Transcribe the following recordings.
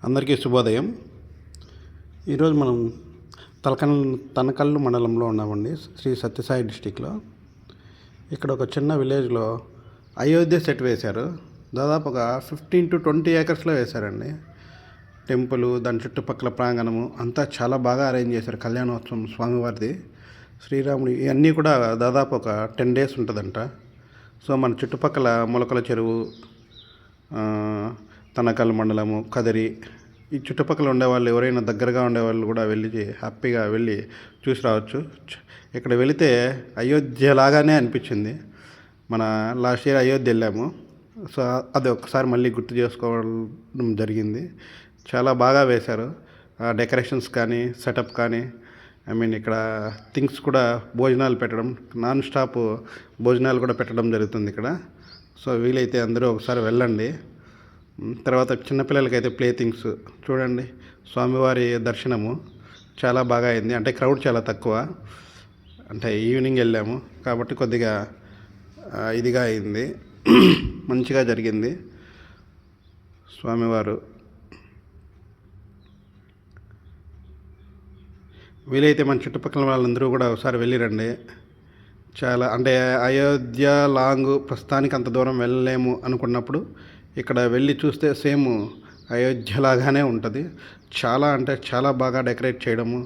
అందరికీ శుభోదయం. ఈరోజు మనం తనకల్లు మండలంలో ఉన్నామండి, శ్రీ సత్యసాయి డిస్టిక్లో. ఇక్కడ ఒక చిన్న విలేజ్లో అయోధ్య సెట్ వేశారు. దాదాపు ఒక 15 to 20 ఏకర్స్లో వేశారండి. టెంపుల్, దాని చుట్టుపక్కల ప్రాంగణము అంతా చాలా బాగా అరేంజ్ చేశారు. కళ్యాణోత్సవం స్వామివారిది, శ్రీరాముడి ఇవన్నీ కూడా దాదాపు ఒక 10 days ఉంటుందంట. సో మన చుట్టుపక్కల మొలకల చెరువు, తనకల్లు మండలము, కదిరి, ఈ చుట్టుపక్కల ఉండేవాళ్ళు ఎవరైనా దగ్గరగా ఉండేవాళ్ళు కూడా హ్యాపీగా వెళ్ళి చూసి రావచ్చు. ఇక్కడ వెళితే అయోధ్య లాగానే అనిపించింది. మన లాస్ట్ ఇయర్ అయోధ్య వెళ్ళాము. సో అది ఒక్కసారి మళ్ళీ గుర్తు చేసుకోవడం జరిగింది. చాలా బాగా వేశారు. డెకరేషన్స్ కానీ, సెటప్ కానీ, ఇక్కడ థింగ్స్ కూడా, భోజనాలు పెట్టడం, నాన్ స్టాప్ భోజనాలు కూడా పెట్టడం జరుగుతుంది ఇక్కడ. సో వీలైతే అందరూ ఒకసారి వెళ్ళండి. తర్వాత చిన్నపిల్లలకైతే ప్లే థింగ్స్ చూడండి. స్వామివారి దర్శనము చాలా బాగా అయింది. అంటే క్రౌడ్ చాలా తక్కువ, అంటే ఈవినింగ్ వెళ్ళాము కాబట్టి కొద్దిగా ఇదిగా అయింది. మంచిగా జరిగింది. స్వామివారు వీలైతే మన చుట్టుపక్కల వాళ్ళందరూ కూడా ఒకసారి వెళ్ళిరండి. చాలా అంటే అయోధ్య లాంగ్ ప్రస్తుతానికి అంత దూరం వెళ్ళలేము అనుకున్నప్పుడు ఇక్కడ వెళ్ళి చూస్తే సేమ్ అయోధ్య లాగానే ఉంటుంది. చాలా అంటే చాలా బాగా డెకరేట్ చేయడము,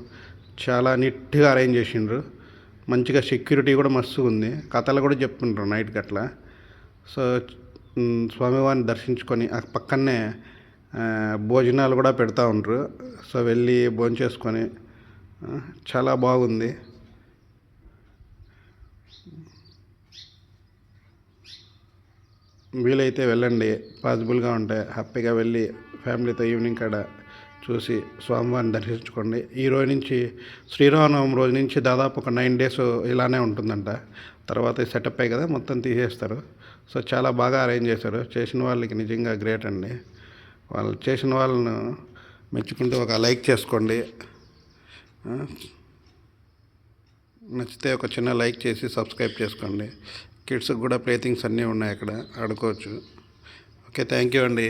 చాలా నీట్గా అరేంజ్ చేసిండ్రు. మంచిగా సెక్యూరిటీ కూడా మస్తుగా ఉంది. కథలు కూడా చెప్తుంటారు నైట్కి అట్లా. సో స్వామివారిని దర్శించుకొని ఆ పక్కనే భోజనాలు కూడా పెడతా ఉంటారు. సో వెళ్ళి భోంచేసుకొని చాలా బాగుంది. వీలైతే వెళ్ళండి, పాసిబుల్గా ఉంటే హ్యాపీగా వెళ్ళి ఫ్యామిలీతో ఈవినింగ్ కాడ చూసి స్వామివారిని దర్శించుకోండి. ఈ రోజు నుంచి శ్రీరామనవమి రోజు నుంచి దాదాపు ఒక 9 days ఇలానే ఉంటుందంట. తర్వాత సెటప్ అయ్యి కదా మొత్తం తీసేస్తారు. సో చాలా బాగా అరేంజ్ చేశారు. చేసిన వాళ్ళకి నిజంగా గ్రేట్ అండి. వాళ్ళు చేసిన వాళ్ళను మెచ్చుకుంటూ ఒక లైక్ చేసుకోండి. నచ్చితే ఒక చిన్న లైక్ చేసి సబ్స్క్రైబ్ చేసుకోండి. కిడ్స్కి కూడా ప్లే థింగ్స్ అన్నీ ఉన్నాయి, అక్కడ ఆడుకోవచ్చు. ఓకే, థ్యాంక్ యూ అండి.